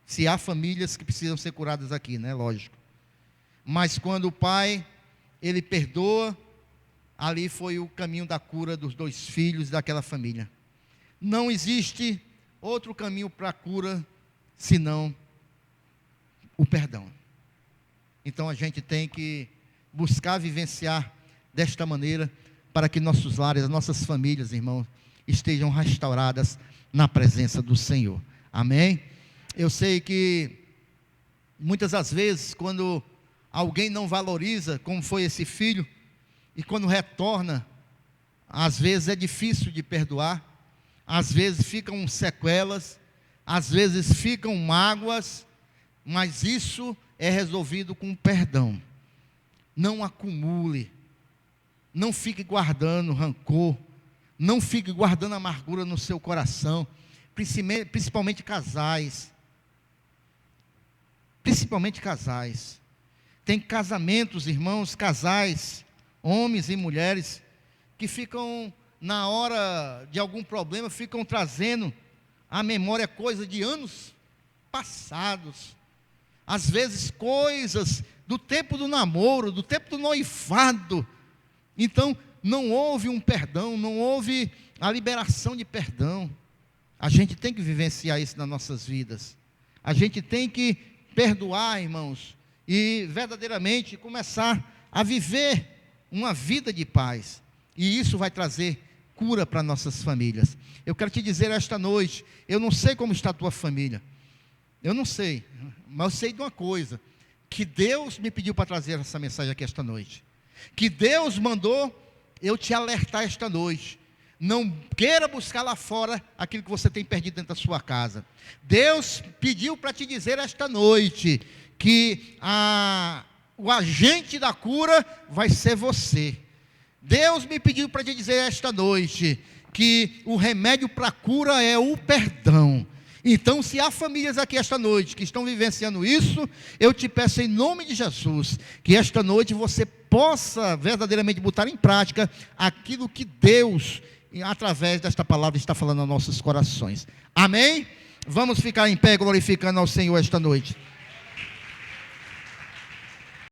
Se há famílias que precisam ser curadas aqui, né? Lógico. Mas quando o pai, ele perdoa, ali foi o caminho da cura dos 2 filhos daquela família. Não existe outro caminho para a cura, senão o perdão. Então a gente tem que buscar vivenciar desta maneira, para que nossos lares, nossas famílias, irmãos, estejam restauradas na presença do Senhor. Amém? Eu sei que muitas das vezes, quando alguém não valoriza, como foi esse filho, e quando retorna, às vezes é difícil de perdoar, às vezes ficam sequelas, às vezes ficam mágoas, mas isso é resolvido com perdão. Não acumule, não fique guardando rancor, não fique guardando amargura no seu coração, principalmente casais. Principalmente casais. Tem casamentos, irmãos, casais, homens e mulheres, que ficam, na hora de algum problema, ficam trazendo à memória coisa de anos passados. Às vezes coisas do tempo do namoro, do tempo do noivado. Então, não houve um perdão, não houve a liberação de perdão. A gente tem que vivenciar isso nas nossas vidas. A gente tem que perdoar, irmãos, e verdadeiramente começar a viver uma vida de paz. E isso vai trazer cura para nossas famílias. Eu quero te dizer esta noite, eu não sei como está a tua família. Eu não sei, mas eu sei de uma coisa, que Deus me pediu para trazer essa mensagem aqui esta noite. Que Deus mandou eu te alertar esta noite. Não queira buscar lá fora aquilo que você tem perdido dentro da sua casa. Deus pediu para te dizer esta noite que o agente da cura vai ser você. Deus me pediu para te dizer esta noite que o remédio para a cura é o perdão. Então, se há famílias aqui esta noite que estão vivenciando isso, eu te peço em nome de Jesus, que esta noite você possa verdadeiramente botar em prática aquilo que Deus, através desta palavra, está falando aos nossos corações. Amém? Vamos ficar em pé glorificando ao Senhor esta noite.